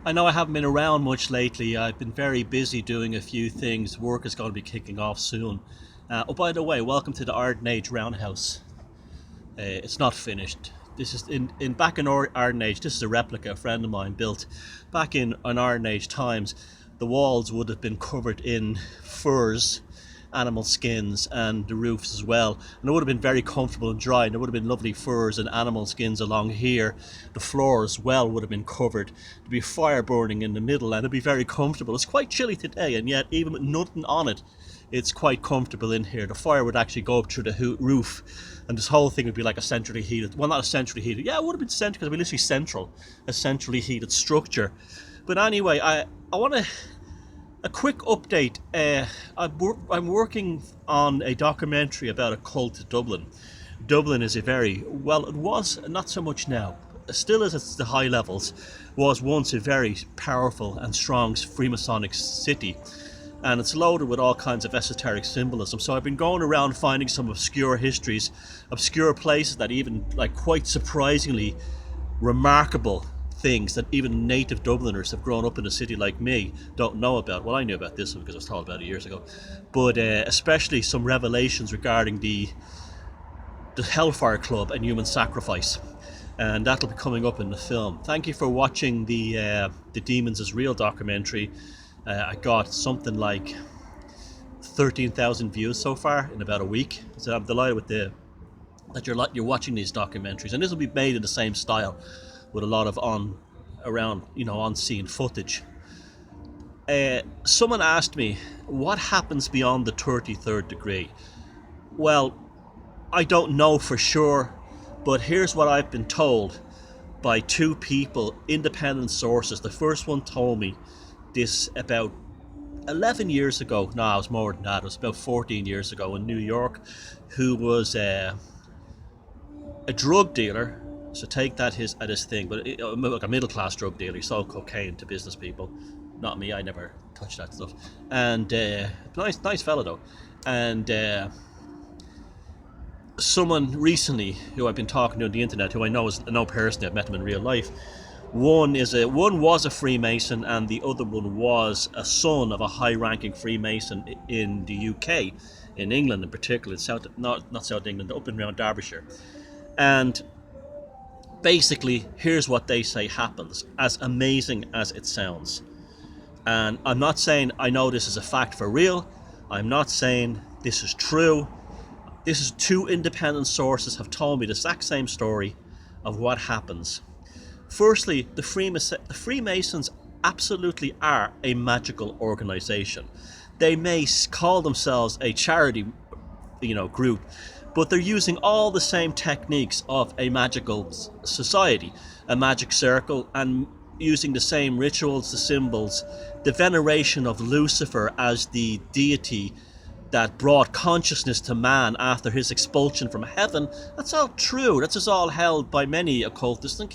I know I haven't been around much lately. I've been very busy doing a few things. Work is going to be kicking off soon. Oh, by the way, welcome to the Arden Age Roundhouse. It's not finished. This is in back in Arden Age. This is a replica a friend of mine built back in Arden Age times. The walls would have been covered in furs, animal skins, and the roofs as well. And it would have been very comfortable and dry. And there would have been lovely furs and animal skins along here. The floor as well would have been covered. There'd be fire burning in the middle, and it'd be very comfortable. It's quite chilly today, and yet even with nothing on it, it's quite comfortable in here. The fire would actually go up through the roof, and this whole thing would be like a centrally heated, well, not a centrally heated, yeah, it would have been central, because it'd be literally central, a centrally heated structure. But anyway, I want to, a quick update. I'm working on a documentary about a cult in Dublin. Dublin is a very, well, it was, not so much now, still is at the high levels, was once a very powerful and strong Freemasonic city, and it's loaded with all kinds of esoteric symbolism. So I've been going around finding some obscure histories, obscure places that even, like, quite surprisingly remarkable things that even native Dubliners have grown up in a city like me don't know about. Well, I knew about this one because I was told about it years ago, but especially some revelations regarding the Hellfire Club and human sacrifice, and that'll be coming up in the film. Thank you for watching the Demons is Real documentary. I got something like 13,000 views so far in about a week, so I'm delighted with that you're watching these documentaries, and this will be made in the same style with a lot of on scene footage. Someone asked me what happens beyond the 33rd degree. Well, I don't know for sure, but here's what I've been told by two people, independent sources. The first one told me this about 11 years ago. No, it was more than that. It was about 14 years ago in New York, who was a drug dealer. So take that as his thing, but like a middle class drug dealer. He sold cocaine to business people. Not me, I never touched that stuff. And nice fella though. And someone recently who I've been talking to on the internet, who I know personally, I've met him in real life. One was a Freemason, and the other one was a son of a high-ranking Freemason in the UK, in England in particular, not South England, up and around Derbyshire. And basically, here's what they say happens, as amazing as it sounds. And I'm not saying I know this is a fact for real. I'm not saying this is true. This is two independent sources have told me the exact same story of what happens. Firstly, the Freemasons absolutely are a magical organization. They may call themselves a charity, group, but they're using all the same techniques of a magical society, a magic circle, and using the same rituals, the symbols, the veneration of Lucifer as the deity that brought consciousness to man after his expulsion from heaven. That's all true. That's all held by many occultists and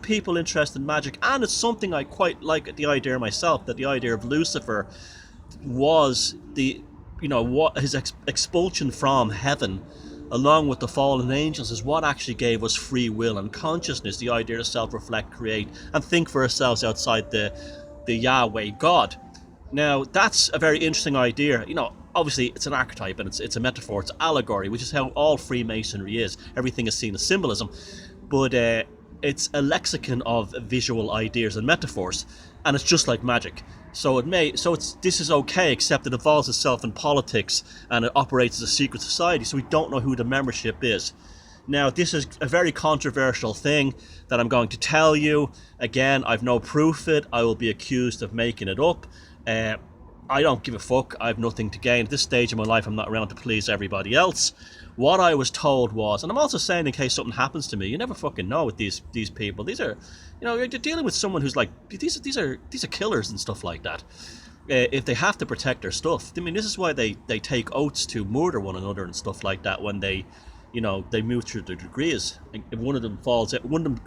people interested in magic. And it's something I quite like the idea myself, that the idea of Lucifer was what his expulsion from heaven, along with the fallen angels, is what actually gave us free will and consciousness, the idea to self-reflect, create, and think for ourselves outside the Yahweh God. Now, that's a very interesting idea. Obviously, it's an archetype and it's a metaphor, it's allegory, which is how all Freemasonry is. Everything is seen as symbolism, but it's a lexicon of visual ideas and metaphors, and it's just like magic. This is okay, except it involves itself in politics and it operates as a secret society, so we don't know who the membership is. Now, this is a very controversial thing that I'm going to tell you. Again, I've no proof of it. I will be accused of making it up. I don't give a fuck. I have nothing to gain. At this stage of my life, I'm not around to please everybody else. What I was told was, and I'm also saying in case something happens to me, you never fucking know with these people. These are, you're dealing with someone who's like, these are killers and stuff like that. If they have to protect their stuff, I mean, this is why they take oaths to murder one another and stuff like that when they move through the degrees. If one of them falls out, one of them,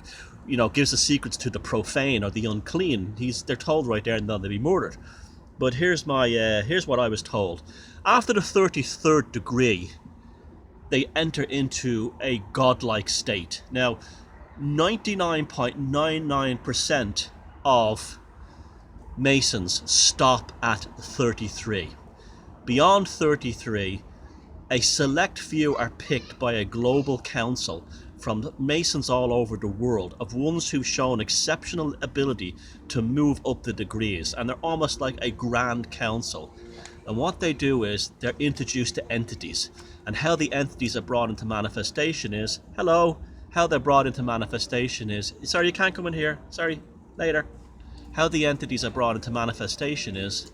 gives the secrets to the profane or the unclean, they're told right there and then they'll be murdered. But here's what I was told. After the 33rd degree, they enter into a godlike state. Now, 99.99% of Masons stop at 33. Beyond 33, a select few are picked by a global council from Masons all over the world, of ones who've shown exceptional ability to move up the degrees, and they're almost like a grand council. And what they do is they're introduced to entities, and how the entities are brought into manifestation is, how they're brought into manifestation is, sorry, you can't come in here, sorry, later. How the entities are brought into manifestation is,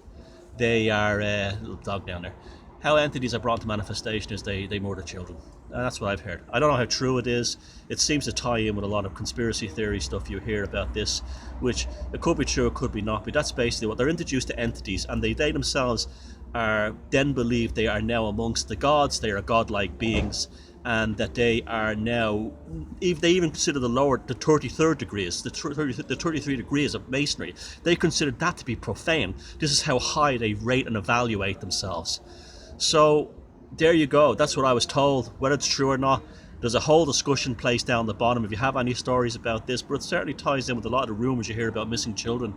they are, little dog down there. How entities are brought into manifestation is they murder children. And that's what I've heard. I don't know how true it is. It seems to tie in with a lot of conspiracy theory stuff you hear about this, which it could be true, it could be not. But that's basically what they're introduced to entities, and they themselves are then believe they are now amongst the gods. They are godlike beings, and that they are now, if they even consider the 33rd degrees, the 33 degrees of masonry, they consider that to be profane. This is how high they rate and evaluate themselves. So there you go. That's what I was told. Whether it's true or not, there's a whole discussion place down the bottom if you have any stories about this, but it certainly ties in with a lot of the rumors you hear about missing children